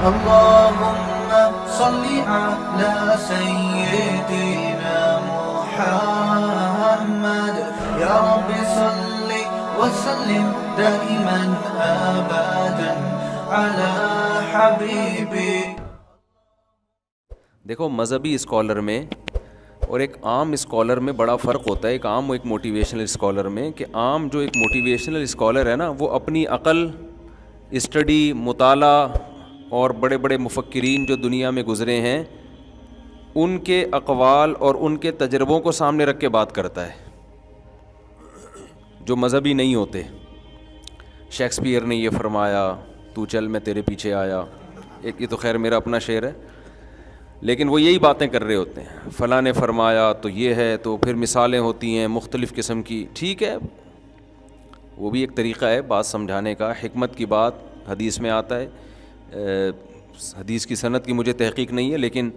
اللهم صل على سيدنا محمد يا رب صل وسلم دائما ابدا على حبيبي. دیکھو مذہبی اسکالر میں اور ایک عام اسکالر میں بڑا فرق ہوتا ہے، ایک عام و ایک موٹیویشنل اسکالر میں. کہ عام جو ایک موٹیویشنل اسکالر ہے نا، وہ اپنی عقل، اسٹڈی، مطالعہ اور بڑے بڑے مفکرین جو دنیا میں گزرے ہیں ان کے اقوال اور ان کے تجربوں کو سامنے رکھ کے بات کرتا ہے، جو مذہبی نہیں ہوتے. شیکسپیئر نے یہ فرمایا، تو چل میں تیرے پیچھے آیا. یہ تو خیر میرا اپنا شعر ہے، لیکن وہ یہی باتیں کر رہے ہوتے ہیں. فلاں نے فرمایا تو یہ ہے، تو پھر مثالیں ہوتی ہیں مختلف قسم کی. ٹھیک ہے، وہ بھی ایک طریقہ ہے بات سمجھانے کا. حکمت کی بات حدیث میں آتا ہے، حدیث کی سند کی مجھے تحقیق نہیں ہے، لیکن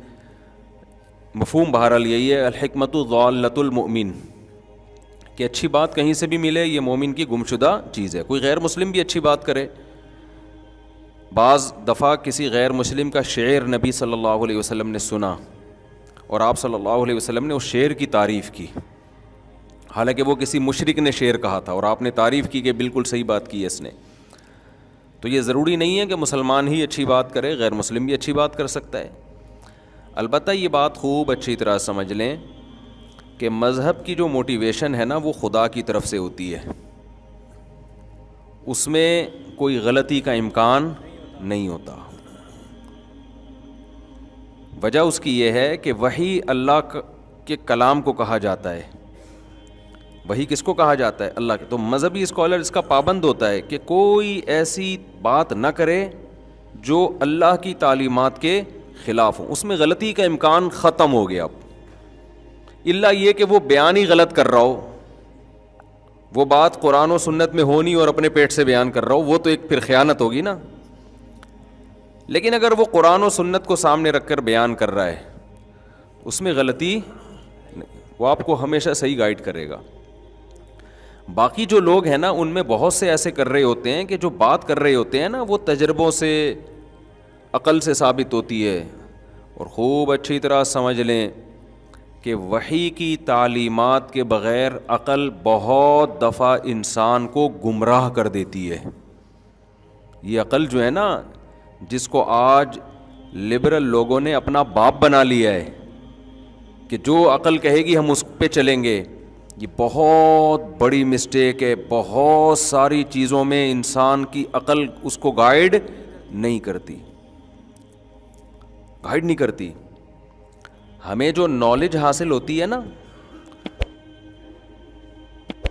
مفہوم بہرحال یہی ہے، الحکمت ضالۃ المؤمن، کہ اچھی بات کہیں سے بھی ملے یہ مومن کی گمشدہ چیز ہے. کوئی غیر مسلم بھی اچھی بات کرے. بعض دفعہ کسی غیر مسلم کا شعر نبی صلی اللہ علیہ وسلم نے سنا اور آپ صلی اللہ علیہ وسلم نے اس شعر کی تعریف کی، حالانکہ وہ کسی مشرک نے شعر کہا تھا اور آپ نے تعریف کی کہ بالکل صحیح بات کی ہے اس نے. تو یہ ضروری نہیں ہے کہ مسلمان ہی اچھی بات کرے، غیر مسلم بھی اچھی بات کر سکتا ہے. البتہ یہ بات خوب اچھی طرح سمجھ لیں کہ مذہب کی جو موٹیویشن ہے نا، وہ خدا کی طرف سے ہوتی ہے، اس میں کوئی غلطی کا امکان نہیں ہوتا. وجہ اس کی یہ ہے کہ وحی اللہ کے کلام کو کہا جاتا ہے. وحی کس کو کہا جاتا ہے؟ اللہ کے. تو مذہبی اسکالر اس کا پابند ہوتا ہے کہ کوئی ایسی بات نہ کرے جو اللہ کی تعلیمات کے خلاف ہو. اس میں غلطی کا امکان ختم ہو گیا. اب الا یہ کہ وہ بیان ہی غلط کر رہا ہو، وہ بات قرآن و سنت میں ہو نہیں اور اپنے پیٹ سے بیان کر رہا ہو، وہ تو ایک پھر خیانت ہوگی نا. لیکن اگر وہ قرآن و سنت کو سامنے رکھ کر بیان کر رہا ہے، اس میں غلطی، وہ آپ کو ہمیشہ صحیح گائیڈ کرے گا. باقی جو لوگ ہیں نا، ان میں بہت سے ایسے کر رہے ہوتے ہیں کہ جو بات کر رہے ہوتے ہیں نا، وہ تجربوں سے، عقل سے ثابت ہوتی ہے. اور خوب اچھی طرح سمجھ لیں کہ وحی کی تعلیمات کے بغیر عقل بہت دفعہ انسان کو گمراہ کر دیتی ہے. یہ عقل جو ہے نا، جس کو آج لبرل لوگوں نے اپنا باپ بنا لیا ہے کہ جو عقل کہے گی ہم اس پہ چلیں گے، یہ بہت بڑی مسٹیک ہے. بہت ساری چیزوں میں انسان کی عقل اس کو گائیڈ نہیں کرتی. ہمیں جو نالج حاصل ہوتی ہے نا،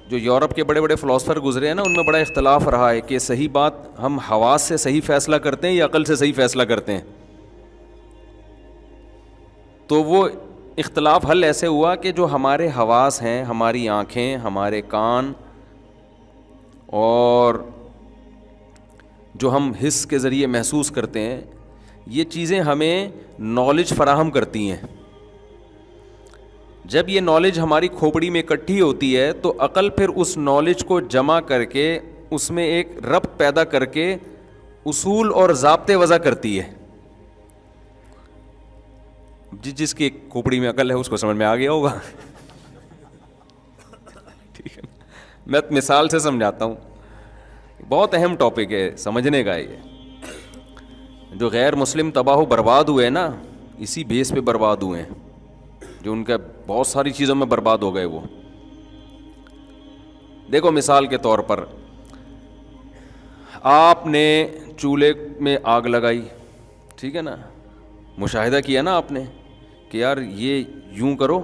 جو یورپ کے بڑے بڑے فلاسفر گزرے ہیں نا، ان میں بڑا اختلاف رہا ہے کہ صحیح بات ہم حواس سے صحیح فیصلہ کرتے ہیں یا عقل سے صحیح فیصلہ کرتے ہیں. تو وہ اختلاف حل ایسے ہوا کہ جو ہمارے حواس ہیں، ہماری آنکھیں، ہمارے کان، اور جو ہم حس کے ذریعے محسوس کرتے ہیں، یہ چیزیں ہمیں نالج فراہم کرتی ہیں. جب یہ نالج ہماری کھوپڑی میں اکٹھی ہوتی ہے تو عقل پھر اس نالج کو جمع کر کے اس میں ایک ربط پیدا کر کے اصول اور ضابطے وضع کرتی ہے. جس کی کھوپڑی میں عقل ہے اس کو سمجھ میں آ گیا ہوگا. ٹھیک ہے، میں مثال سے سمجھاتا ہوں. بہت اہم ٹاپک ہے سمجھنے کا. یہ جو غیر مسلم تباہ و برباد ہوئے نا، اسی بیس پہ برباد ہوئے ہیں، جو ان کا بہت ساری چیزوں میں برباد ہو گئے. وہ دیکھو مثال کے طور پر، آپ نے چولہے میں آگ لگائی، ٹھیک ہے نا، مشاہدہ کیا نا آپ نے کہ یار یہ یوں کرو،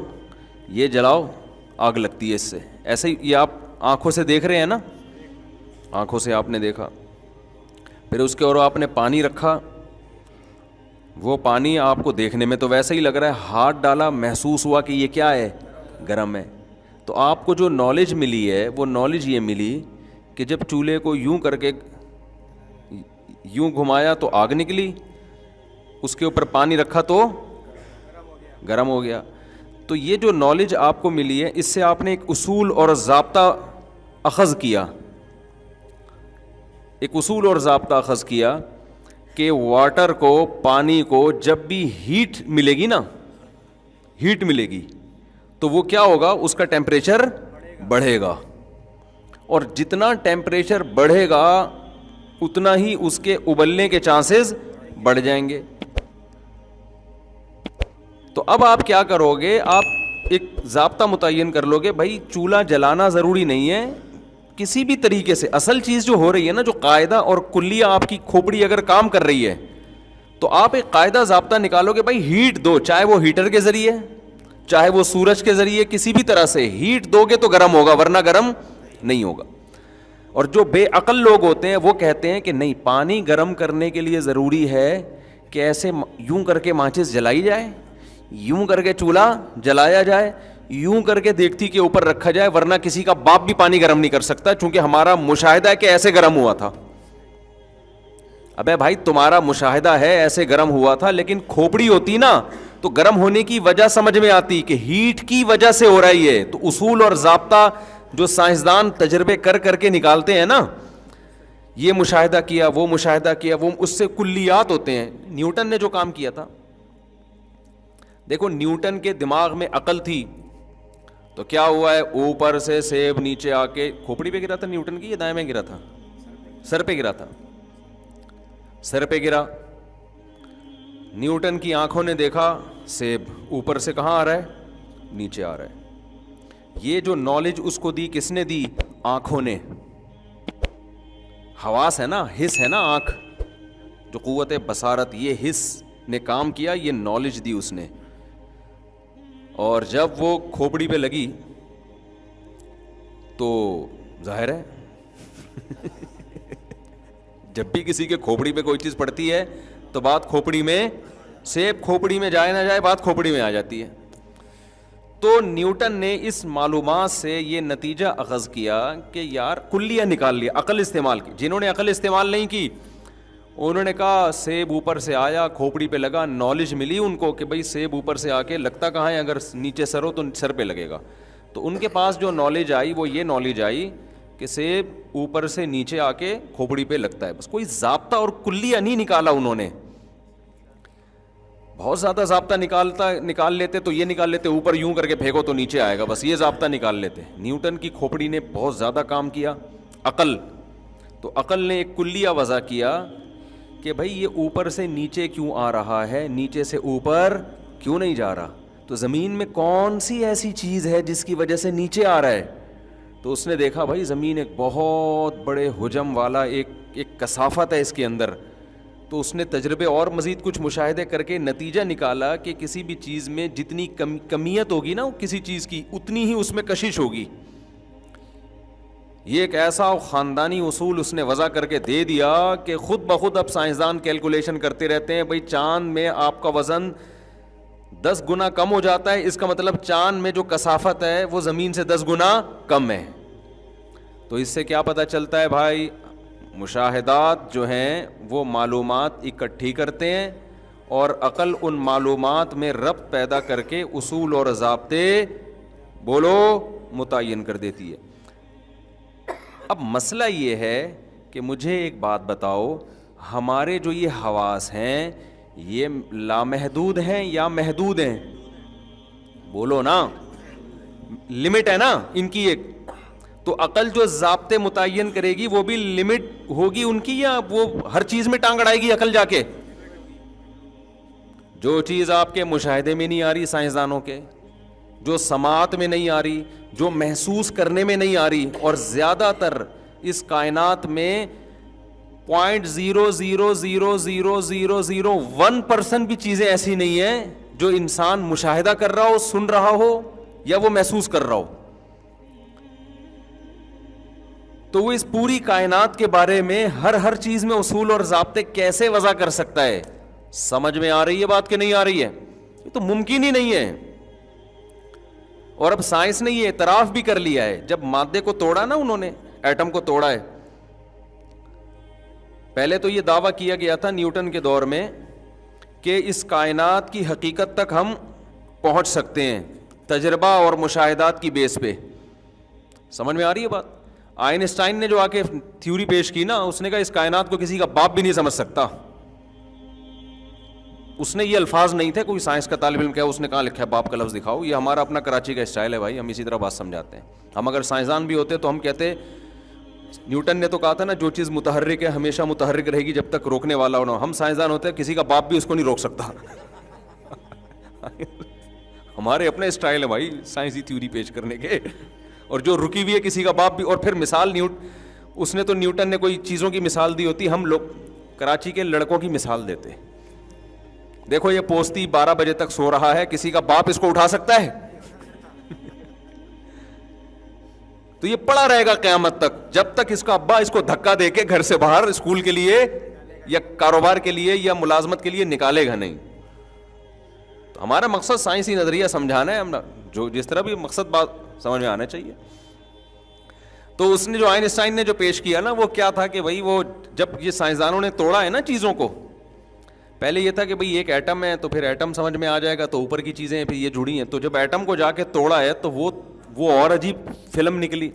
یہ جلاؤ، آگ لگتی ہے اس سے. ایسے ہی یہ آپ آنکھوں سے دیکھ رہے ہیں نا، آنکھوں سے آپ نے دیکھا. پھر اس کے اور آپ نے پانی رکھا، وہ پانی آپ کو دیکھنے میں تو ویسا ہی لگ رہا ہے، ہاتھ ڈالا محسوس ہوا کہ یہ کیا ہے، گرم ہے. تو آپ کو جو نالج ملی ہے، وہ نالج یہ ملی کہ جب چولہے کو یوں کر کے یوں گھمایا تو آگ نکلی، اس کے اوپر پانی رکھا تو گرم ہو گیا. تو یہ جو نالج آپ کو ملی ہے، اس سے آپ نے ایک اصول اور ضابطہ اخذ کیا، ایک اصول اور ضابطہ اخذ کیا کہ واٹر کو, پانی کو جب بھی ہیٹ ملے گی نا, ہیٹ ملے گی تو وہ کیا ہوگا, اس کا ٹیمپریچر بڑھے گا, اور جتنا ٹیمپریچر بڑھے گا اتنا ہی اس کے ابلنے کے چانسز بڑھ جائیں گے. تو اب آپ کیا کرو گے, آپ ایک ضابطہ متعین کر لو گے, بھائی چولہا جلانا ضروری نہیں ہے کسی بھی طریقے سے. اصل چیز جو ہو رہی ہے نا, جو قاعدہ اور کلیہ آپ کی کھوپڑی اگر کام کر رہی ہے تو آپ ایک قاعدہ ضابطہ نکالو گے, بھائی ہیٹ دو, چاہے وہ ہیٹر کے ذریعے, چاہے وہ سورج کے ذریعے, کسی بھی طرح سے ہیٹ دو گے تو گرم ہوگا, ورنہ گرم نہیں ہوگا. اور جو بے عقل لوگ ہوتے ہیں وہ کہتے ہیں کہ نہیں, پانی گرم کرنے کے لیے ضروری ہے کہ ایسے یوں کر کے ماچس جلائی جائے, یوں کر کے چولہا جلایا جائے, یوں کر کے دیگچی کے اوپر رکھا جائے, ورنہ کسی کا باپ بھی پانی گرم نہیں کر سکتا, چونکہ ہمارا مشاہدہ ہے کہ ایسے گرم ہوا تھا. ابے بھائی تمہارا مشاہدہ ہے ایسے گرم ہوا تھا, لیکن کھوپڑی ہوتی نا تو گرم ہونے کی وجہ سمجھ میں آتی کہ ہیٹ کی وجہ سے ہو رہا ہے. تو اصول اور ضابطہ جو سائنسدان تجربے کر کر کے نکالتے ہیں نا, یہ مشاہدہ کیا, وہ مشاہدہ کیا, وہ اس سے کلیات ہوتے ہیں. نیوٹن نے جو کام کیا تھا, دیکھو نیوٹن کے دماغ میں عقل تھی تو کیا ہوا ہے, اوپر سے سیب نیچے آ کے کھوپڑی پہ گرا تھا نیوٹن کی, یا دائیں میں گرا تھا, سر پہ گرا تھا, سر پہ گرا. نیوٹن کی آنکھوں نے دیکھا سیب اوپر سے کہاں آ رہا ہے, نیچے آ رہا ہے. یہ جو نالج اس کو دی کس نے دی, آنکھوں نے. حواس ہے نا, حس ہے نا, آنکھ جو قوت بصارت, یہ حس نے کام کیا, یہ نالج دی اس نے. اور جب وہ کھوپڑی پہ لگی تو ظاہر ہے جب بھی کسی کے کھوپڑی پہ کوئی چیز پڑتی ہے تو بات کھوپڑی میں, سیب کھوپڑی میں جائے نہ جائے, بات کھوپڑی میں آ جاتی ہے. تو نیوٹن نے اس معلومات سے یہ نتیجہ اخذ کیا کہ یار کلیہ نکال لیا, عقل استعمال کی. جنہوں نے عقل استعمال نہیں کی انہوں نے کہا سیب اوپر سے آیا, کھوپڑی پہ لگا, نالج ملی ان کو کہ بھئی سیب اوپر سے آ کے لگتا کہاں ہے, اگر نیچے سر ہو تو سر پہ لگے گا. تو ان کے پاس جو نالج آئی وہ یہ نالج آئی کہ سیب اوپر سے نیچے آ کے کھوپڑی پہ لگتا ہے. بس کوئی ضابطہ اور کلیہ نہیں نکالا انہوں نے. بہت زیادہ ضابطہ نکال لیتے تو یہ نکال لیتے اوپر یوں کر کے پھینکو تو نیچے آئے گا, بس یہ ضابطہ نکال لیتے. نیوٹن کی کھوپڑی نے بہت زیادہ کام کیا, عقل. تو عقل نے ایک کلیہ وضع کیا کہ بھائی یہ اوپر سے نیچے کیوں آ رہا ہے, نیچے سے اوپر کیوں نہیں جا رہا, تو زمین میں کون سی ایسی چیز ہے جس کی وجہ سے نیچے آ رہا ہے. تو اس نے دیکھا بھائی زمین ایک بہت بڑے حجم والا ایک کثافت ہے اس کے اندر. تو اس نے تجربے اور مزید کچھ مشاہدے کر کے نتیجہ نکالا کہ کسی بھی چیز میں جتنی کمیت ہوگی نا کسی چیز کی, اتنی ہی اس میں کشش ہوگی. یہ ایک ایسا خاندانی اصول اس نے وضع کر کے دے دیا کہ خود بخود اب سائنسدان کیلکولیشن کرتے رہتے ہیں, بھئی چاند میں آپ کا وزن 10 گنا کم ہو جاتا ہے, اس کا مطلب چاند میں جو کثافت ہے وہ زمین سے 10 گنا کم ہے. تو اس سے کیا پتہ چلتا ہے بھائی, مشاہدات جو ہیں وہ معلومات اکٹھی کرتے ہیں اور عقل ان معلومات میں ربط پیدا کر کے اصول اور ضابطے بولو متعین کر دیتی ہے. اب مسئلہ یہ ہے کہ مجھے ایک بات بتاؤ, ہمارے جو یہ حواس ہیں یہ لامحدود ہیں یا محدود ہیں؟ بولو نا, لمٹ ہے نا ان کی ایک. تو عقل جو ضابطے متعین کرے گی وہ بھی لمٹ ہوگی ان کی, یا وہ ہر چیز میں ٹانگ اڑائے گی عقل جا کے؟ جو چیز آپ کے مشاہدے میں نہیں آ رہی سائنسدانوں کے, جو سماعت میں نہیں آ رہی, جو محسوس کرنے میں نہیں آ رہی, اور زیادہ تر اس کائنات میں 0.0000001% بھی چیزیں ایسی نہیں ہیں جو انسان مشاہدہ کر رہا ہو, سن رہا ہو یا وہ محسوس کر رہا ہو. تو وہ اس پوری کائنات کے بارے میں ہر چیز میں اصول اور ضابطے کیسے وضع کر سکتا ہے؟ سمجھ میں آ رہی ہے بات کہ نہیں آ رہی ہے؟ یہ تو ممکن ہی نہیں ہے. اور اب سائنس نے یہ اعتراف بھی کر لیا ہے, جب مادے کو توڑا نا انہوں نے, ایٹم کو توڑا ہے. پہلے تو یہ دعویٰ کیا گیا تھا نیوٹن کے دور میں کہ اس کائنات کی حقیقت تک ہم پہنچ سکتے ہیں تجربہ اور مشاہدات کی بیس پہ. سمجھ میں آ رہی ہے بات؟ آئنسٹائن نے جو آ کے تھیوری پیش کی نا, اس نے کہا اس کائنات کو کسی کا باپ بھی نہیں سمجھ سکتا. اس نے یہ الفاظ نہیں تھے, کوئی سائنس کا طالب علم کیا اس نے کہاں لکھا ہے باپ کا لفظ دکھاؤ, یہ ہمارا اپنا کراچی کا اسٹائل ہے بھائی, ہم اسی طرح بات سمجھاتے ہیں. ہم اگر سائنسدان بھی ہوتے تو ہم کہتے, نیوٹن نے تو کہا تھا نا جو چیز متحرک ہے ہمیشہ متحرک رہے گی جب تک روکنے والا نہ ہو. ہم سائنسدان ہوتے ہیں کسی کا باپ بھی اس کو نہیں روک سکتا. ہمارے اپنے اسٹائل ہے بھائی سائنسی تھیوری پیش کرنے کے, اور جو رکی ہوئی ہے کسی کا باپ بھی. اور پھر مثال اس نے تو نیوٹن نے کوئی چیزوں کی مثال دی ہوتی, ہم لوگ کراچی کے لڑکوں کی مثال دیتے. دیکھو یہ پوستی 12 بجے تک سو رہا ہے, کسی کا باپ اس کو اٹھا سکتا ہے؟ تو یہ پڑا رہے گا قیامت تک جب تک اس کا ابا اس کو دھکا دے کے گھر سے باہر اسکول کے لیے یا کاروبار کے لیے یا ملازمت کے لیے نکالے گا نہیں. تو ہمارا مقصد سائنسی نظریہ سمجھانا ہے, ہم جو جس طرح بھی مقصد بات سمجھ میں آنا چاہیے. تو اس نے جو آئنسٹائن نے جو پیش کیا نا وہ کیا تھا کہ بھائی وہ جب یہ سائنسدانوں نے توڑا ہے نا چیزوں کو, پہلے یہ تھا کہ بھئی ایک ایٹم ہے تو پھر ایٹم سمجھ میں آ جائے گا تو اوپر کی چیزیں پھر یہ جڑی ہیں. تو جب ایٹم کو جا کے توڑا ہے تو وہ اور عجیب فلم نکلی.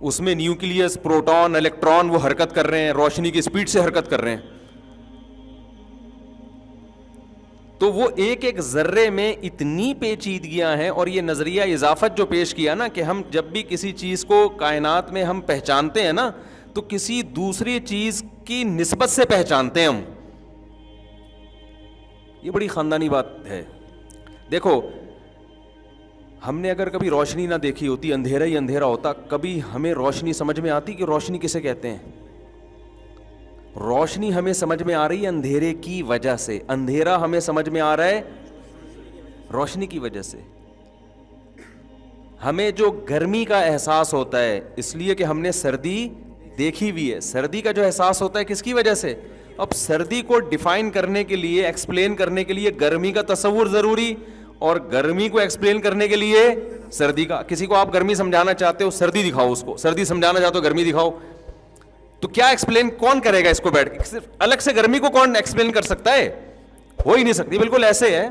اس میں نیوکلیس, پروٹون, الیکٹران وہ حرکت کر رہے ہیں, روشنی کی اسپیڈ سے حرکت کر رہے ہیں. تو وہ ایک ایک ذرے میں اتنی پیچیدگیاں ہیں. اور یہ نظریہ اضافت جو پیش کیا نا کہ ہم جب بھی کسی چیز کو کائنات میں ہم پہچانتے ہیں نا تو کسی دوسری چیز کی نسبت سے پہچانتے ہیں ہم. یہ بڑی خاندانی بات ہے. دیکھو ہم نے اگر کبھی روشنی نہ دیکھی ہوتی, اندھیرا ہی اندھیرا ہوتا, کبھی ہمیں روشنی سمجھ میں آتی کہ روشنی کسے کہتے ہیں؟ روشنی ہمیں سمجھ میں آ رہی ہے اندھیرے کی وجہ سے, اندھیرا ہمیں سمجھ میں آ رہا ہے روشنی کی وجہ سے. ہمیں جو گرمی کا احساس ہوتا ہے اس لیے کہ ہم نے سردی دیکھی ہوئی ہے. سردی کا جو احساس ہوتا ہے کس کی وجہ سے؟ اب سردی کو ڈیفائن کرنے کے لیے, ایکسپلین کرنے کے لیے گرمی کا تصور ضروری, اور گرمی کو ایکسپلین کرنے کے لیے سردی کا. کسی کو آپ گرمی سمجھانا چاہتے ہو سردی دکھاؤ, اس کو سردی سمجھانا چاہتے ہو گرمی دکھاؤ. تو کیا ایکسپلین کون کرے گا اس کو بیٹھ کے؟ صرف الگ سے گرمی کو کون ایکسپلین کر سکتا ہے؟ ہو ہی نہیں سکتی. بالکل ایسے ہے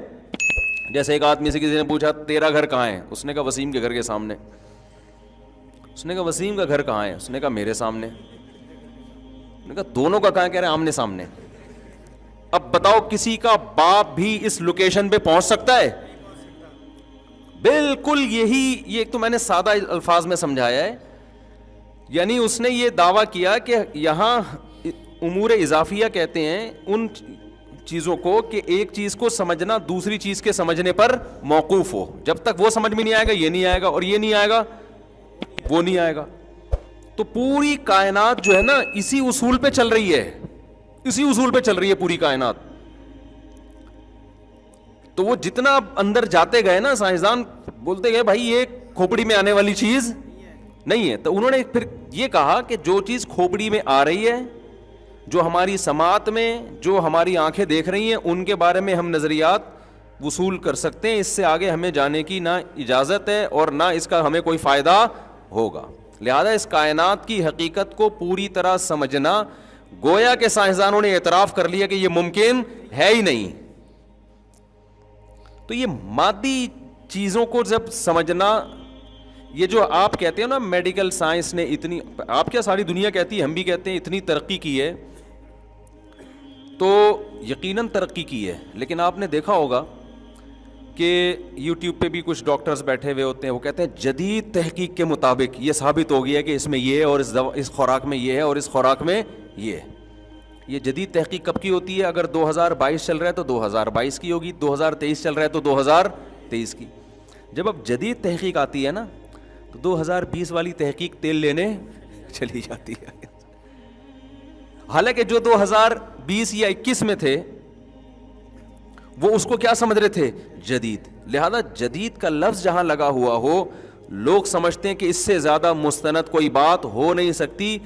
جیسے ایک آدمی سے کسی نے پوچھا تیرا گھر کہاں ہے, اس نے کہا وسیم کے گھر کے سامنے. اس نے کہا وسیم کا گھر کہاں ہے, اس نے کہا میرے سامنے. نے کہا دونوں کا کہاں؟ کہہ رہے آمنے سامنے. اب بتاؤ کسی کا باپ بھی اس لوکیشن پہ پہنچ سکتا ہے؟ بالکل یہی, یہ تو میں نے سادہ الفاظ میں سمجھایا ہے. یعنی اس نے یہ دعویٰ کیا کہ یہاں امور اضافیہ کہتے ہیں ان چیزوں کو کہ ایک چیز کو سمجھنا دوسری چیز کے سمجھنے پر موقوف ہو. جب تک وہ سمجھ میں نہیں آئے گا یہ نہیں آئے گا, اور یہ نہیں آئے گا وہ نہیں آئے گا. تو پوری کائنات جو ہے نا اسی اصول پہ چل رہی ہے, اسی اصول پہ چل رہی ہے پوری کائنات. تو وہ جتنا اندر جاتے گئے نا سائنسدان بولتے گئے بھائی یہ کھوپڑی میں آنے والی چیز نہیں ہے. تو انہوں نے پھر یہ کہا کہ جو چیز کھوپڑی میں آ رہی ہے, جو ہماری سماعت میں, جو ہماری آنکھیں دیکھ رہی ہیں, ان کے بارے میں ہم نظریات وصول کر سکتے ہیں. اس سے آگے ہمیں جانے کی نہ اجازت ہے اور نہ اس کا ہمیں کوئی فائدہ ہوگا. لہذا اس کائنات کی حقیقت کو پوری طرح سمجھنا, گویا کہ سائنسدانوں نے اعتراف کر لیا کہ یہ ممکن ہے ہی نہیں. تو یہ مادی چیزوں کو جب سمجھنا, یہ جو آپ کہتے ہیں نا میڈیکل سائنس نے اتنی, آپ کیا ساری دنیا کہتی ہے, ہم بھی کہتے ہیں اتنی ترقی کی ہے, تو یقیناً ترقی کی ہے. لیکن آپ نے دیکھا ہوگا کہ یوٹیوب پہ بھی کچھ ڈاکٹرز بیٹھے ہوئے ہوتے ہیں, وہ کہتے ہیں جدید تحقیق کے مطابق یہ ثابت ہو گیا کہ اس میں یہ ہے, اور اس خوراک میں یہ ہے, اور اس خوراک میں یہ ہے. یہ جدید تحقیق کب کی ہوتی ہے؟ اگر 2022 چل رہا ہے تو 2022 کی ہوگی, 2023 چل رہا ہے تو 2023 کی. جب اب جدید تحقیق آتی ہے نا تو 2020 والی تحقیق تیل لینے چلی جاتی ہے. حالانکہ جو 2020 یا 21 میں تھے وہ اس کو کیا سمجھ رہے تھے؟ جدید. لہذا جدید کا لفظ جہاں لگا ہوا ہو لوگ سمجھتے ہیں کہ اس سے زیادہ مستند کوئی بات ہو نہیں سکتی.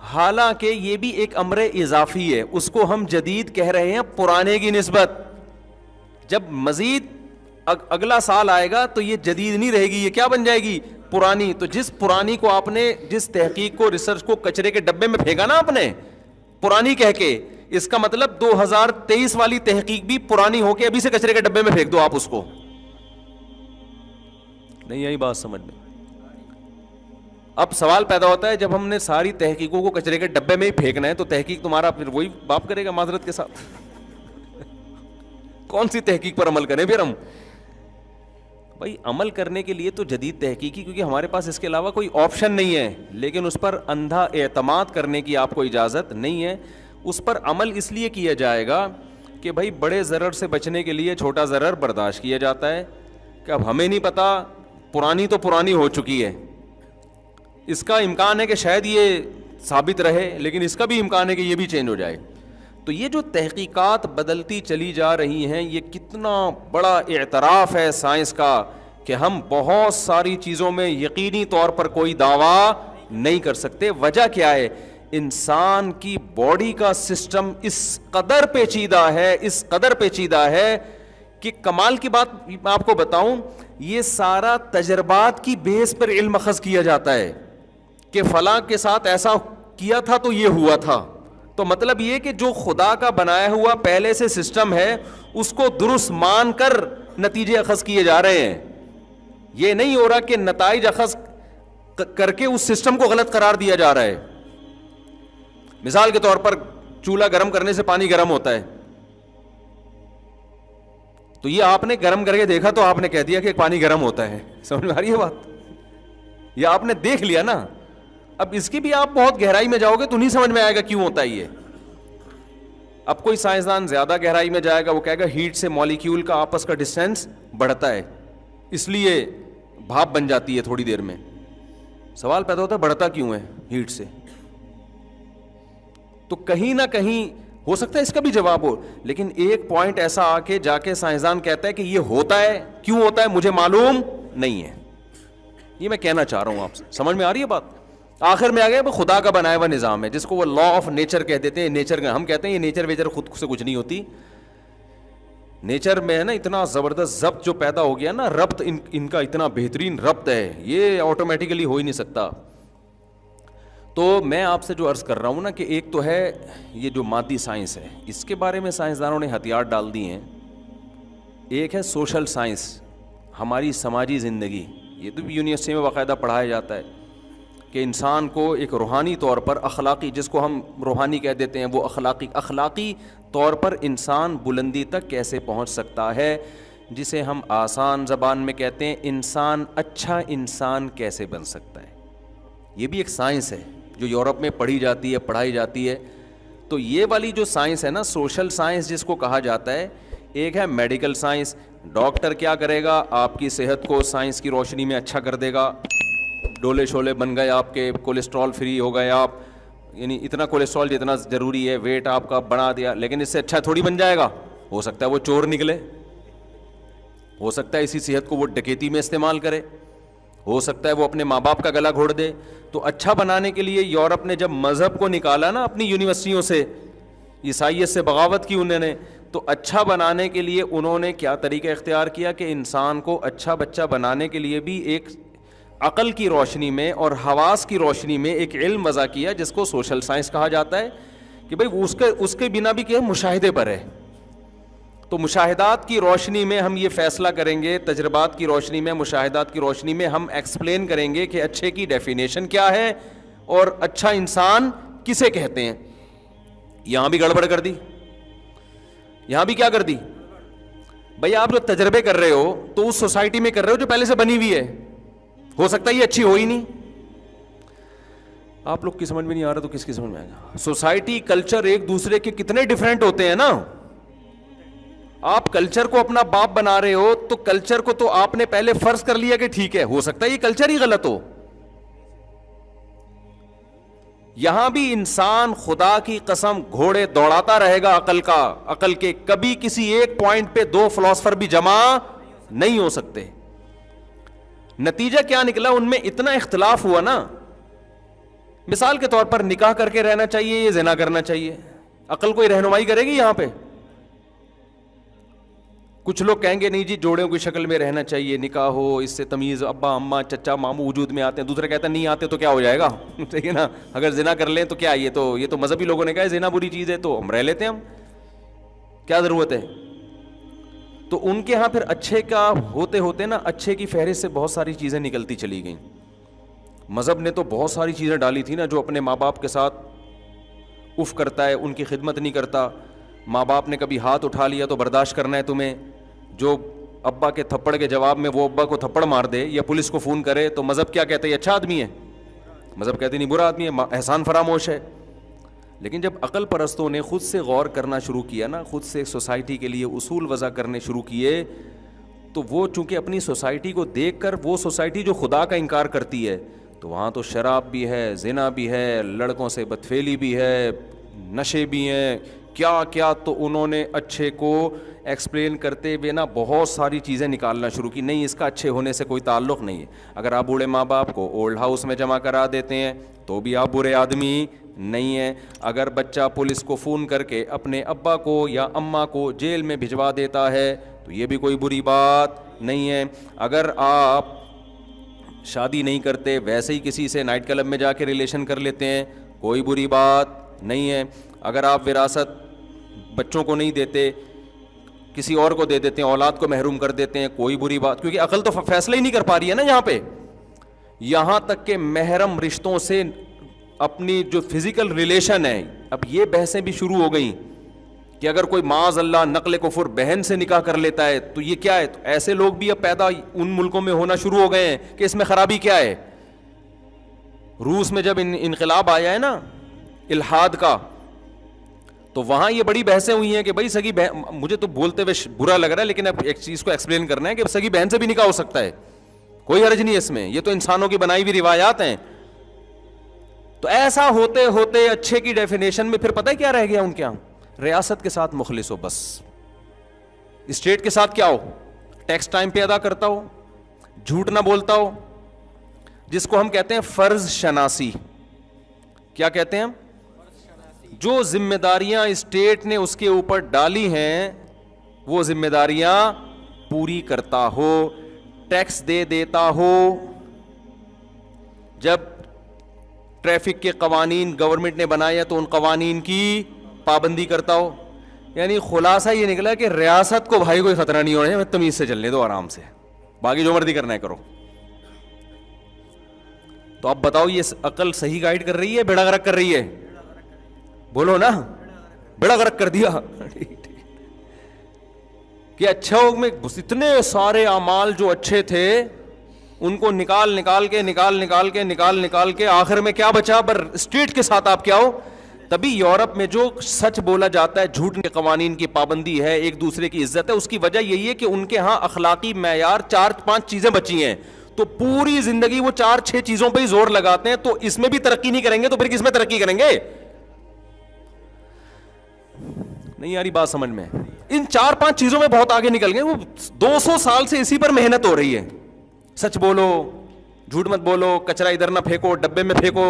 حالانکہ یہ بھی ایک امر اضافی ہے, اس کو ہم جدید کہہ رہے ہیں پرانے کی نسبت. جب مزید اگلا سال آئے گا تو یہ جدید نہیں رہے گی, یہ کیا بن جائے گی؟ پرانی. تو جس پرانی کو آپ نے, جس تحقیق کو, ریسرچ کو کچرے کے ڈبے میں پھینکا نا آپ نے پرانی کہہ کے, اس کا مطلب 2023 والی تحقیق بھی پرانی ہو کے ابھی سے کچرے کے ڈبے میں پھینک دو آپ اس کو. نہیں آئی بات سمجھ میں؟ اب سوال پیدا ہوتا ہے جب ہم نے ساری تحقیقوں کو کچرے کے ڈبے میں ہی پھینکنا ہے تو تحقیق تمہارا پھر وہی باپ کرے گا معذرت کے ساتھ. کون سی تحقیق پر عمل کریں پھر ہم؟ بھائی عمل کرنے کے لیے تو جدید تحقیقی، کیونکہ ہمارے پاس اس کے علاوہ کوئی آپشن نہیں ہے، لیکن اس پر اندھا اعتماد کرنے کی آپ کو اجازت نہیں ہے. اس پر عمل اس لیے کیا جائے گا کہ بھائی بڑے ضرر سے بچنے کے لیے چھوٹا ضرر برداشت کیا جاتا ہے، کہ اب ہمیں نہیں پتا، پرانی تو پرانی ہو چکی ہے، اس کا امکان ہے کہ شاید یہ ثابت رہے، لیکن اس کا بھی امکان ہے کہ یہ بھی چینج ہو جائے. تو یہ جو تحقیقات بدلتی چلی جا رہی ہیں، یہ کتنا بڑا اعتراف ہے سائنس کا کہ ہم بہت ساری چیزوں میں یقینی طور پر کوئی دعویٰ نہیں کر سکتے. وجہ کیا ہے؟ انسان کی باڈی کا سسٹم اس قدر پیچیدہ ہے، اس قدر پیچیدہ ہے کہ کمال کی بات میں آپ کو بتاؤں، یہ سارا تجربات کی بیس پر علم اخذ کیا جاتا ہے کہ فلاں کے ساتھ ایسا کیا تھا تو یہ ہوا تھا. تو مطلب یہ کہ جو خدا کا بنایا ہوا پہلے سے سسٹم ہے اس کو درست مان کر نتیجے اخذ کیے جا رہے ہیں. یہ نہیں ہو رہا کہ نتائج اخذ کر کے اس سسٹم کو غلط قرار دیا جا رہا ہے. مثال کے طور پر چولہا گرم کرنے سے پانی گرم ہوتا ہے، تو یہ آپ نے گرم کر کے دیکھا تو آپ نے کہہ دیا کہ پانی گرم ہوتا ہے. سمجھ میں آ رہی ہے بات؟ یہ آپ نے دیکھ لیا نا. اب اس کی بھی آپ بہت گہرائی میں جاؤ گے تو نہیں سمجھ میں آئے گا کیوں ہوتا ہے یہ. اب کوئی سائنسدان زیادہ گہرائی میں جائے گا، وہ کہے گا ہیٹ سے مالیکیول کا آپس کا ڈسٹینس بڑھتا ہے، اس لیے بھاپ بن جاتی ہے تھوڑی دیر میں. سوال پیدا ہوتا ہے بڑھتا کیوں ہے ہیٹ سے؟ تو کہیں نہ کہیں ہو سکتا ہے اس کا بھی جواب ہو، لیکن ایک پوائنٹ ایسا آ کے جا کے سائنسدان کہتا ہے کہ یہ ہوتا ہے، کیوں ہوتا ہے مجھے معلوم نہیں ہے. یہ میں کہنا چاہ رہا ہوں آپ سے. سمجھ میں آ رہی ہے بات؟ آخر میں آ گیا وہ خدا کا بنایا ہوا نظام ہے جس کو وہ لا آف نیچر کہہ دیتے ہیں. نیچر کا ہم کہتے ہیں یہ نیچر ویچر خود سے کچھ نہیں ہوتی. نیچر میں ہے نا اتنا زبردست ضبط جو پیدا ہو گیا نا، ربط ان کا اتنا بہترین ربط ہے، یہ آٹومیٹیکلی ہو ہی نہیں سکتا. تو میں آپ سے جو عرض کر رہا ہوں نا کہ ایک تو ہے یہ جو مادی سائنس ہے، اس کے بارے میں سائنسدانوں نے ہتھیار ڈال دیے ہیں. ایک ہے سوشل سائنس، ہماری سماجی زندگی. یہ تو بھی یونیورسٹی میں باقاعدہ پڑھایا جاتا ہے کہ انسان کو ایک روحانی طور پر اخلاقی، جس کو ہم روحانی کہہ دیتے ہیں، وہ اخلاقی طور پر انسان بلندی تک کیسے پہنچ سکتا ہے، جسے ہم آسان زبان میں کہتے ہیں انسان اچھا انسان کیسے بن سکتا ہے. یہ بھی ایک سائنس ہے جو یورپ میں پڑھی جاتی ہے، پڑھائی جاتی ہے. تو یہ والی جو سائنس ہے نا، سوشل سائنس جس کو کہا جاتا ہے. ایک ہے میڈیکل سائنس، ڈاکٹر کیا کرے گا، آپ کی صحت کو سائنس کی روشنی میں اچھا کر دے گا. ڈولے شولے بن گئے آپ کے، کولیسٹرول فری ہو گئے آپ، یعنی اتنا کولیسٹرول جتنا ضروری ہے، ویٹ آپ کا بڑھا دیا. لیکن اس سے اچھا تھوڑی بن جائے گا. ہو سکتا ہے وہ چور نکلے، ہو سکتا ہے اسی صحت کو وہ ڈکیتی میں استعمال کرے، ہو سکتا ہے وہ اپنے ماں باپ کا گلا گھوڑ دے. تو اچھا بنانے کے لیے یورپ نے جب مذہب کو نکالا نا اپنی یونیورسٹیوں سے، عیسائیت سے بغاوت کی انہوں نے، تو اچھا بنانے کے لیے انہوں نے کیا طریقہ اختیار کیا کہ انسان کو اچھا بچہ بنانے کے لیے بھی ایک عقل کی روشنی میں اور حواس کی روشنی میں ایک علم وضع کیا جس کو سوشل سائنس کہا جاتا ہے. کہ بھئی اس کے بنا بھی کیا مشاہدے پر ہے. تو مشاہدات کی روشنی میں ہم یہ فیصلہ کریں گے، تجربات کی روشنی میں، مشاہدات کی روشنی میں ہم ایکسپلین کریں گے کہ اچھے کی ڈیفینیشن کیا ہے اور اچھا انسان کسے کہتے ہیں. یہاں بھی گڑبڑ کر دی، یہاں بھی کیا کر دی بھئی. آپ جو تجربے کر رہے ہو تو اس سوسائٹی میں کر رہے ہو جو پہلے سے بنی ہوئی ہے. ہو سکتا ہے یہ اچھی ہو ہی نہیں. آپ لوگ کی سمجھ میں نہیں آ رہا تو کس کی سمجھ میں آئے گا؟ سوسائٹی کلچر ایک دوسرے کے کتنے ڈیفرنٹ ہوتے ہیں نا. آپ کلچر کو اپنا باپ بنا رہے ہو تو کلچر کو تو آپ نے پہلے فرض کر لیا کہ ٹھیک ہے، ہو سکتا ہے یہ کلچر ہی غلط ہو. یہاں بھی انسان خدا کی قسم گھوڑے دوڑاتا رہے گا عقل کے. کبھی کسی ایک پوائنٹ پہ دو فلاسفر بھی جمع نہیں ہو سکتے. نتیجہ کیا نکلا؟ ان میں اتنا اختلاف ہوا نا. مثال کے طور پر نکاح کر کے رہنا چاہیے یا زنا کرنا چاہیے، عقل کوئی رہنمائی کرے گی یہاں پہ؟ کچھ لوگ کہیں گے نہیں جی جوڑوں کی شکل میں رہنا چاہیے، نکاح ہو، اس سے تمیز ابا اماں چچا ماموں وجود میں آتے ہیں. دوسرے کہتے ہیں نہیں آتے تو کیا ہو جائے گا؟ صحیح ہے نا. اگر زنا کر لیں تو کیا، یہ تو مذہبی لوگوں نے کہا ہے زنا بری چیز ہے تو ہم رہ لیتے ہیں، ہم کیا ضرورت ہے. تو ان کے ہاں پھر اچھے کا ہوتے ہوتے نا، اچھے کی فہرست سے بہت ساری چیزیں نکلتی چلی گئیں. مذہب نے تو بہت ساری چیزیں ڈالی تھی نا، جو اپنے ماں باپ کے ساتھ اف کرتا ہے، ان کی خدمت نہیں کرتا، ماں باپ نے کبھی ہاتھ اٹھا لیا تو برداشت کرنا ہے تمہیں. جو ابا کے تھپڑ کے جواب میں وہ ابا کو تھپڑ مار دے یا پولیس کو فون کرے تو مذہب کیا کہتا ہے؟ یہ اچھا آدمی ہے. مذہب کہتے نہیں برا آدمی ہے, احسان فراموش ہے. لیکن جب عقل پرستوں نے خود سے غور کرنا شروع کیا نا, خود سے سوسائٹی کے لیے اصول وضع کرنے شروع کیے, تو وہ چونکہ اپنی سوسائٹی کو دیکھ کر, وہ سوسائٹی جو خدا کا انکار کرتی ہے, تو وہاں تو شراب بھی ہے, زنا بھی ہے, لڑکوں سے بدفعلی بھی ہے, نشے بھی ہیں, کیا کیا. تو انہوں نے اچھے کو ایکسپلین کرتے ہوئے نا بہت ساری چیزیں نکالنا شروع کی. نہیں, اس کا اچھے ہونے سے کوئی تعلق نہیں ہے. اگر آپ بوڑھے ماں باپ کو اولڈ ہاؤس میں جمع کرا دیتے ہیں تو بھی آپ برے آدمی نہیں ہیں. اگر بچہ پولیس کو فون کر کے اپنے ابا کو یا اماں کو جیل میں بھجوا دیتا ہے تو یہ بھی کوئی بری بات نہیں ہے. اگر آپ شادی نہیں کرتے, ویسے ہی کسی سے نائٹ کلب میں جا کے ریلیشن کر لیتے ہیں, کوئی بری بات نہیں ہے. اگر آپ وراثت بچوں کو نہیں دیتے, کسی اور کو دے دیتے ہیں, اولاد کو محروم کر دیتے ہیں, کوئی بری بات, کیونکہ عقل تو فیصلہ ہی نہیں کر پا رہی ہے نا یہاں پہ. یہاں تک کہ محرم رشتوں سے اپنی جو فزیکل ریلیشن ہے, اب یہ بحثیں بھی شروع ہو گئیں کہ اگر کوئی معاذ اللہ نقل کفر بہن سے نکاح کر لیتا ہے تو یہ کیا ہے. تو ایسے لوگ بھی اب پیدا ان ملکوں میں ہونا شروع ہو گئے ہیں کہ اس میں خرابی کیا ہے. روس میں جب انقلاب آیا ہے نا الحاد کا, تو وہاں یہ بڑی بحثیں ہوئی ہیں کہ بھائی سگی بہن, مجھے تو بولتے ہوئے برا لگ رہا ہے لیکن اب ایک چیز کو ایکسپلین کرنا ہے کہ سگی بہن سے بھی نکاح ہو سکتا ہے, کوئی حرج نہیں ہے اس میں, یہ تو انسانوں کی بنائی ہوئی روایات ہیں. تو ایسا ہوتے ہوتے اچھے کی ڈیفینیشن میں پھر پتہ ہے کیا رہ گیا ان کے یہاں؟ ریاست کے ساتھ مخلص ہو, بس اسٹیٹ کے ساتھ کیا ہو, ٹیکس ٹائم پہ ادا کرتا ہو, جھوٹ نہ بولتا ہو, جس کو ہم کہتے ہیں فرض شناسی. کیا کہتے ہیں ہم؟ جو ذمہ داریاں اسٹیٹ نے اس کے اوپر ڈالی ہیں وہ ذمہ داریاں پوری کرتا ہو, ٹیکس دے دیتا ہو. جب ٹریفک کے قوانین گورنمنٹ نے بنائے تو ان قوانین کی پابندی کرتا ہو. یعنی خلاصہ یہ نکلا کہ ریاست کو بھائی کوئی خطرہ نہیں ہونا ہے, تمیز سے چلنے دو آرام سے, باقی جو مرضی کرنا ہے کرو. تو اب بتاؤ یہ عقل صحیح گائیڈ کر رہی ہے بیڑا غرق کر رہی ہے؟ بولو نا, بیڑا غرق کر دیا. کہ اچھا میں اتنے سارے اعمال جو اچھے تھے ان کو نکال کے آخر میں کیا بچا؟ پر اسٹیٹ کے ساتھ آپ کیا ہو. تبھی یورپ میں جو سچ بولا جاتا ہے, جھوٹ کے قوانین کی پابندی ہے, ایک دوسرے کی عزت ہے, اس کی وجہ یہی ہے کہ ان کے ہاں اخلاقی معیار 4-5 چیزیں بچی ہیں. تو پوری زندگی وہ 4-6 چیزوں پہ ہی زور لگاتے ہیں. تو اس میں بھی ترقی نہیں کریں گے تو پھر کس میں ترقی کریں گے؟ نہیں یاری بات سمجھ میں. ان 4-5 چیزوں میں بہت آگے نکل گئے. وہ 200 سال سے اسی پر محنت ہو رہی ہے. سچ بولو, جھوٹ مت بولو, کچرا ادھر نہ پھینکو, ڈبے میں پھینکو,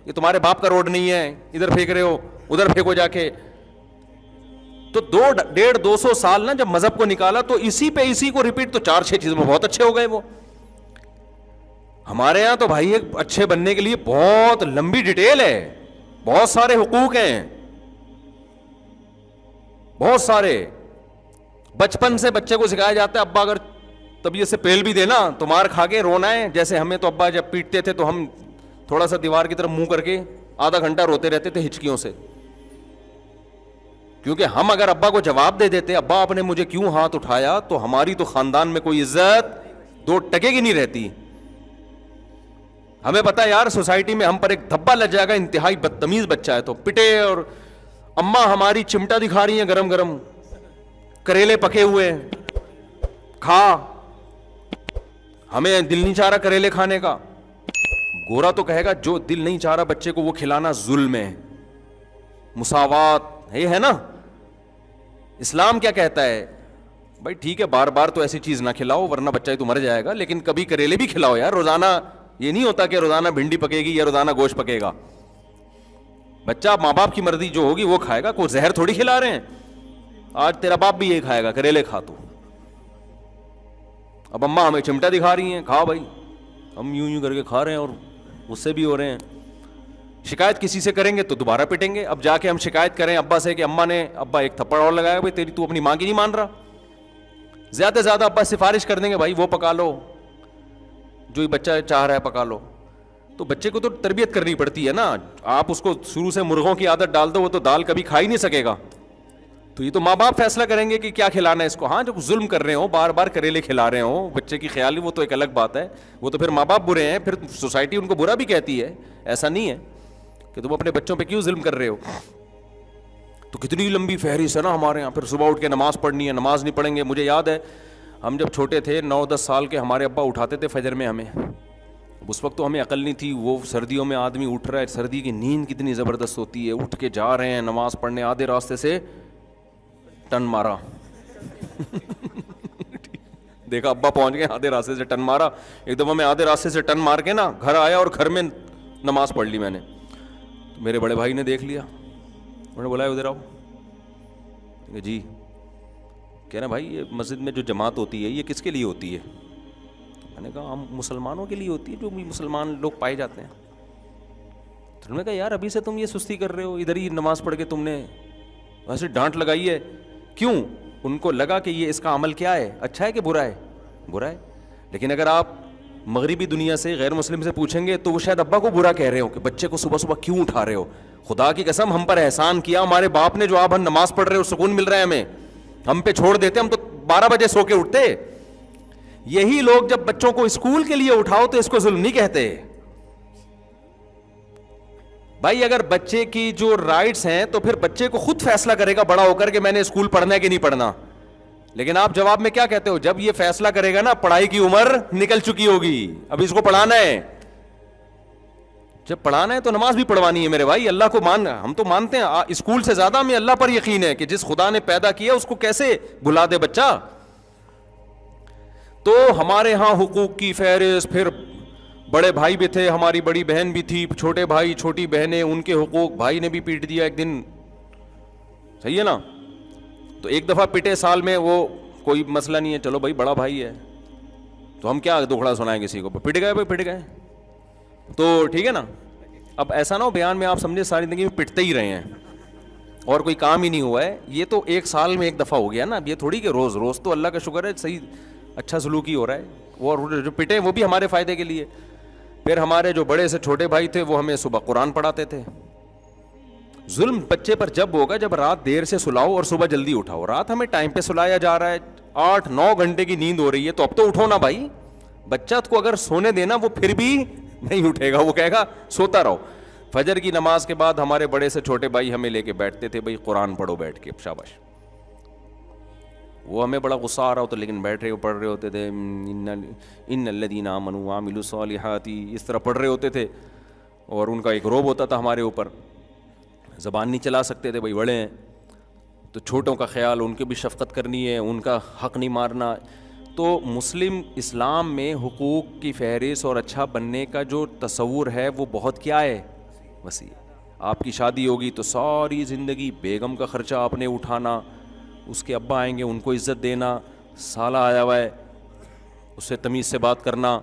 یہ تمہارے باپ کا روڈ نہیں ہے, ادھر پھینک رہے ہو, ادھر پھینکو جا کے. تو 150-200 سال نا جب مذہب کو نکالا تو اسی کو ریپیٹ, تو 4-6 چیزوں میں بہت اچھے ہو گئے. وہ ہمارے یہاں تو بھائی ایک اچھے بننے کے لیے بہت لمبی ڈیٹیل ہے, بہت سارے حقوق ہیں, بہت سارے. بچپن سے بچے کو سکھایا جاتا ہے ابا اگر طبیعت سے پہل بھی دینا تو مار کھا کے رونا ہے. جیسے ہمیں تو ابا جب پیٹتے تھے تو ہم تھوڑا سا دیوار کی طرف منہ کر کے آدھا گھنٹہ روتے رہتے تھے ہچکیوں سے, کیونکہ ہم اگر ابا کو جواب دے دیتے ابا آپ نے مجھے کیوں ہاتھ اٹھایا, تو ہماری تو خاندان میں کوئی عزت 2 ٹکے کی نہیں رہتی. ہمیں پتا ہے یار سوسائٹی میں ہم پر ایک دھبا لگ جائے گا, انتہائی بدتمیز بچہ ہے تو پٹے. اور اماں ہماری چمٹا دکھا رہی ہیں گرم گرم, کریلے پکے ہوئے کھا, ہمیں دل نہیں چاہ رہا کریلے کھانے کا. گورا تو کہے گا جو دل نہیں چاہ رہا بچے کو وہ کھلانا ظلم ہے, مساوات ہے نا. اسلام کیا کہتا ہے؟ بھائی ٹھیک ہے بار بار تو ایسی چیز نہ کھلاؤ ورنہ بچہ ہی تو مر جائے گا, لیکن کبھی کریلے بھی کھلاؤ یار. روزانہ یہ نہیں ہوتا کہ روزانہ بھنڈی پکے گی یا روزانہ گوشت پکے گا. بچہ ماں باپ کی مرضی جو ہوگی وہ کھائے گا, کوئی زہر تھوڑی کھلا رہے ہیں. آج تیرا باپ بھی یہی کھائے گا, کریلے کھا تو. اب اماں ہمیں چمٹا دکھا رہی ہیں, کھا بھائی, ہم یوں کر کے کھا رہے ہیں اور اس سے بھی ہو رہے ہیں. شکایت کسی سے کریں گے تو دوبارہ پٹیں گے. اب جا کے ہم شکایت کریں ابا سے کہ اماں نے ابا ایک تھپڑ اور لگایا, بھائی تیری تو اپنی ماں کی نہیں مان رہا. زیادہ سے زیادہ ابا سفارش کر دیں گے, بھائی وہ پکا لو جو بچہ چاہ رہا ہے پکا لو. تو بچے کو تو تربیت کرنی پڑتی ہے نا. آپ اس کو شروع سے مرغوں کی عادت ڈال دو وہ تو دال کبھی کھا ہی نہیں سکے گا. تو یہ تو ماں باپ فیصلہ کریں گے کہ کیا کھلانا ہے اس کو. ہاں جب ظلم کر رہے ہوں, بار بار کریلے کھلا رہے ہوں بچے کی خیال, وہ تو ایک الگ بات ہے, وہ تو پھر ماں باپ برے ہیں, پھر سوسائٹی ان کو برا بھی کہتی ہے. ایسا نہیں ہے کہ تم اپنے بچوں پہ کیوں ظلم کر رہے ہو. تو کتنی لمبی فہرست ہے نا ہمارے یہاں. پھر صبح اٹھ کے نماز پڑھنی ہے, نماز نہیں پڑھیں گے. مجھے یاد ہے ہم جب چھوٹے تھے 9-10 سال کے, ہمارے ابا اٹھاتے تھے فجر میں ہمیں. اس وقت تو ہمیں عقل نہیں تھی. وہ سردیوں میں آدمی اٹھ رہا ہے, سردی کی نیند کتنی زبردست ہوتی ہے, اٹھ کے جا رہے ہیں نماز پڑھنے, آدھے راستے سے ٹن مارا دیکھا ابا پہنچ گئے, آدھے راستے سے ٹن مارا. ایک دفعہ میں آدھے راستے سے ٹن مار کے نا گھر آیا اور گھر میں نماز پڑھ لی میں نے. تو میرے بڑے بھائی نے دیکھ لیا, انہوں نے بولا ادھر آؤ. جی. کہہ رہے بھائی یہ مسجد میں جو جماعت ہوتی ہے یہ کس کے لیے ہوتی ہے؟ میں نے کہا ہم مسلمانوں کے لیے ہوتی ہے, جو بھی مسلمان لوگ پائے جاتے ہیں. تو انہوں نے کہا یار ابھی سے تم یہ سستی کر رہے ہو, ادھر ہی نماز پڑھ کے تم نے ویسے ڈانٹ لگائی ہے. کیوں؟ ان کو لگا کہ یہ اس کا عمل کیا ہے, اچھا ہے کہ برا ہے؟ برا ہے. لیکن اگر آپ مغربی دنیا سے غیر مسلم سے پوچھیں گے تو وہ شاید ابا کو برا کہہ رہے ہو کہ بچے کو صبح صبح کیوں اٹھا رہے ہو. خدا کی قسم ہم پر احسان کیا ہمارے باپ نے, جو آپ ہم نماز پڑھ رہے ہو سکون مل رہا ہے ہمیں, ہم پہ چھوڑ دیتے, ہم تو 12 بجے سو کے اٹھتے. یہی لوگ جب بچوں کو اسکول کے لیے اٹھاؤ تو اس کو ظلم نہیں کہتے. بھائی اگر بچے کی جو رائٹس ہیں تو پھر بچے کو خود فیصلہ کرے گا بڑا ہو کر کہ میں نے اسکول پڑھنا ہے کہ نہیں پڑھنا. لیکن آپ جواب میں کیا کہتے ہو؟ جب یہ فیصلہ کرے گا نا پڑھائی کی عمر نکل چکی ہوگی, اب اس کو پڑھانا ہے. جب پڑھانا ہے تو نماز بھی پڑھوانی ہے میرے بھائی. اللہ کو ہم تو مانتے ہیں, اسکول سے زیادہ ہمیں اللہ پر یقین ہے کہ جس خدا نے پیدا کیا اس کو کیسے بھلا دے بچہ. تو ہمارے ہاں حقوق کی فہرست, پھر بڑے بھائی بھی تھے, ہماری بڑی بہن بھی تھی, چھوٹے بھائی چھوٹی بہنیں, ان کے حقوق. بھائی نے بھی پیٹ دیا ایک دن, صحیح ہے نا. تو ایک دفعہ پٹے سال میں, وہ کوئی مسئلہ نہیں ہے, چلو بھائی بڑا بھائی ہے تو ہم کیا دکھڑا سنائیں کسی کو, پٹ گئے بھائی پٹ گئے تو ٹھیک ہے نا. اب ایسا نہ ہو بیان میں آپ سمجھے ساری زندگی میں پٹتے ہی رہے ہیں اور کوئی کام ہی نہیں ہوا ہے. یہ تو ایک سال میں ایک دفعہ ہو گیا نا. اب یہ تھوڑی کہ روز روز, تو اللہ کا شکر ہے صحیح اچھا سلوک ہی ہو رہا ہے, اور جو پٹے وہ بھی ہمارے فائدے کے لیے. پھر ہمارے جو بڑے سے چھوٹے بھائی تھے وہ ہمیں صبح قرآن پڑھاتے تھے. ظلم بچے پر جب ہوگا جب رات دیر سے سلاؤ اور صبح جلدی اٹھاؤ. رات ہمیں ٹائم پہ سلایا جا رہا ہے, 8-9 گھنٹے کی نیند ہو رہی ہے, تو اب تو اٹھو نا بھائی. بچہ کو اگر سونے دینا وہ پھر بھی نہیں اٹھے گا, وہ کہے گا سوتا رہو. فجر کی نماز کے بعد ہمارے بڑے سے چھوٹے بھائی ہمیں لے کے بیٹھتے تھے, بھائی قرآن پڑھو بیٹھ کے, شاباش. وہ ہمیں بڑا غصہ آ رہا ہوتا لیکن بیٹھ رہے پڑھ رہے ہوتے تھے, ان الذین آمنوا وعملوا الصالحات, اس طرح پڑھ رہے ہوتے تھے. اور ان کا ایک روب ہوتا تھا ہمارے اوپر, زبان نہیں چلا سکتے تھے, بھائی بڑے ہیں تو چھوٹوں کا خیال, ان کی بھی شفقت کرنی ہے, ان کا حق نہیں مارنا. تو مسلم اسلام میں حقوق کی فہرست اور اچھا بننے کا جو تصور ہے وہ بہت کیا ہے, وسیع. آپ کی شادی ہوگی تو ساری زندگی بیگم کا خرچہ آپ نے اٹھانا, اس کے ابا آئیں گے ان کو عزت دینا, سالہ آیا ہوا ہے اس سے تمیز سے بات کرنا.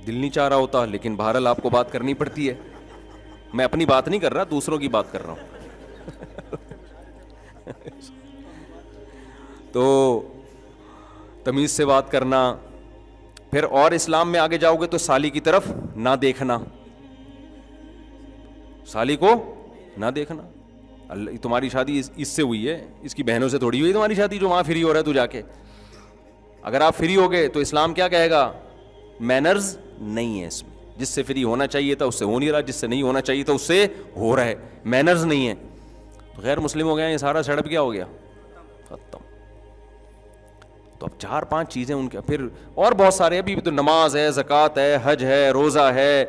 دل نہیں چاہ رہا ہوتا لیکن بہرحال آپ کو بات کرنی پڑتی ہے. میں اپنی بات نہیں کر رہا, دوسروں کی بات کر رہا ہوں. تو تمیز سے بات کرنا. پھر اور اسلام میں آگے جاؤ گے تو سالی کی طرف نہ دیکھنا, سالی کو نہ دیکھنا. اللہ تمہاری شادی اس سے ہوئی ہے, اس کی بہنوں سے تھوڑی ہوئی تمہاری شادی جو وہاں فری ہو رہا ہے تو جا کے. اگر آپ فری ہو گئے تو اسلام کیا کہے گا, مینرز نہیں ہے اس میں. جس سے فری ہونا چاہیے تھا اس سے ہو نہیں رہا, جس سے نہیں ہونا چاہیے تھا اس سے ہو رہا ہے, مینرز نہیں ہے. تو غیر مسلم ہو گئے, یہ سارا سیٹ اپ کیا ہو گیا, ختم. تو اب 4-5 چیزیں ان کے, پھر اور بہت سارے, ابھی تو نماز ہے, زکوٰۃ ہے, حج ہے, روزہ ہے,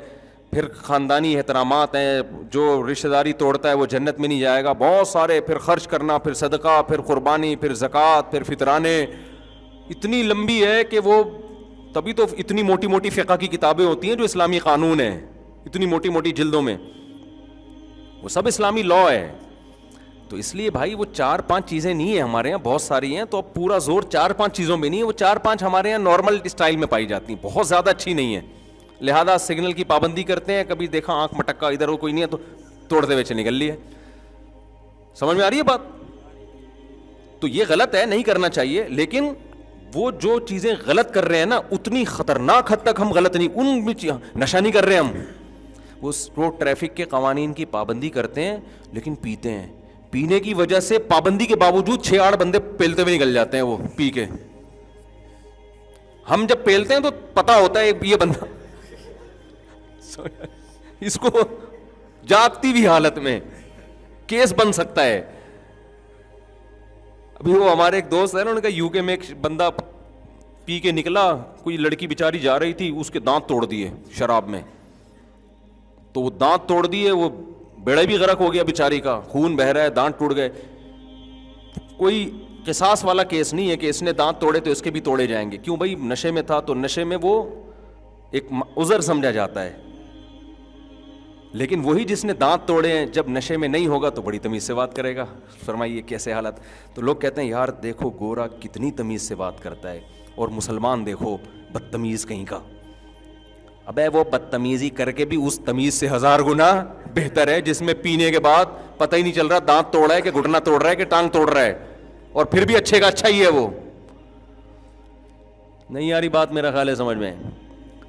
پھر خاندانی احترامات ہیں, جو رشتہ داری توڑتا ہے وہ جنت میں نہیں جائے گا, بہت سارے. پھر خرچ کرنا, پھر صدقہ, پھر قربانی, پھر زکوٰۃ, پھر فطرانے. اتنی لمبی ہے کہ وہ تبھی تو اتنی موٹی موٹی فقہ کی کتابیں ہوتی ہیں جو اسلامی قانون ہیں, اتنی موٹی موٹی جلدوں میں, وہ سب اسلامی لاء ہے. تو اس لیے بھائی وہ 4-5 چیزیں نہیں ہیں ہمارے یہاں, بہت ساری ہیں. تو اب پورا زور 4-5 چیزوں میں نہیں ہے, وہ 4-5 ہمارے یہاں نارمل اسٹائل میں پائی جاتی ہیں, بہت زیادہ اچھی نہیں ہے. لہذا سگنل کی پابندی کرتے ہیں, کبھی دیکھا آنکھ مٹکا ادھر وہ کوئی نہیں ہے تو توڑتے ہوئے نکل لی ہے. سمجھ میں آ رہی ہے بات؟ تو یہ غلط ہے, نہیں کرنا چاہیے. لیکن وہ جو چیزیں غلط کر رہے ہیں نا, اتنی خطرناک حد تک ہم غلط نہیں, ان میں نشہ نہیں کر رہے ہم. وہ روڈ ٹریفک کے قوانین کی پابندی کرتے ہیں لیکن پیتے ہیں, پینے کی وجہ سے پابندی کے باوجود 6-8 بندے پیلتے ہوئے نکل جاتے ہیں وہ پی کے. ہم جب پیلتے ہیں تو پتا ہوتا ہے یہ بندہ اس کو جاگتی ہوئی حالت میں کیس بن سکتا ہے. ابھی وہ ہمارے ایک دوست ہے نا, انہوں نے کہا یو کے میں ایک بندہ پی کے نکلا, کوئی لڑکی بیچاری جا رہی تھی, اس کے دانت توڑ دیے شراب میں. تو وہ دانت توڑ دیے, وہ بیڑا بھی غرق ہو گیا بیچاری کا, خون بہ رہا ہے, دانت ٹوٹ گئے. کوئی قصاص والا کیس نہیں ہے کہ اس نے دانت توڑے تو اس کے بھی توڑے جائیں گے. کیوں بھائی, نشے میں تھا تو نشے میں وہ ایک عذر سمجھا جاتا ہے. لیکن وہی جس نے دانت توڑے ہیں جب نشے میں نہیں ہوگا تو بڑی تمیز سے بات کرے گا. فرمائیے کیسے حالت. تو لوگ کہتے ہیں یار دیکھو گورا کتنی تمیز سے بات کرتا ہے, اور مسلمان دیکھو بدتمیز کہیں کا. ابے وہ بدتمیزی کر کے بھی اس تمیز سے 1000 گنا بہتر ہے جس میں پینے کے بعد پتہ ہی نہیں چل رہا دانت توڑ رہا ہے کہ گھٹنا توڑ رہا ہے کہ ٹانگ توڑ رہا ہے, اور پھر بھی اچھے کا اچھا ہی ہے وہ. نہیں آ رہی بات میرا خیال ہے سمجھ میں.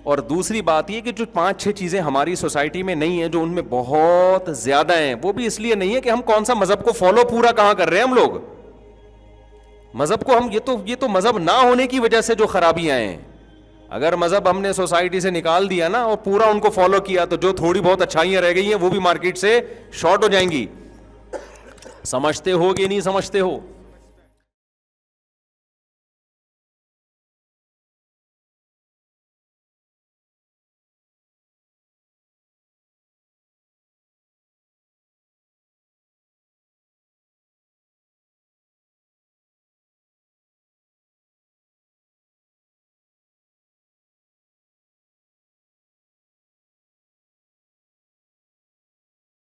اور دوسری بات یہ کہ جو 5-6 چیزیں ہماری سوسائٹی میں نہیں ہیں, جو ان میں بہت زیادہ ہیں, وہ بھی اس لیے نہیں ہے کہ ہم کون سا مذہب کو فالو پورا کہاں کر رہے ہیں. ہم لوگ مذہب کو ہم یہ تو مذہب نہ ہونے کی وجہ سے جو خرابیاں ہیں. اگر مذہب ہم نے سوسائٹی سے نکال دیا نا اور پورا ان کو فالو کیا تو جو تھوڑی بہت اچھائیاں رہ گئی ہیں وہ بھی مارکیٹ سے شارٹ ہو جائیں گی. سمجھتے ہو کہ نہیں سمجھتے ہو؟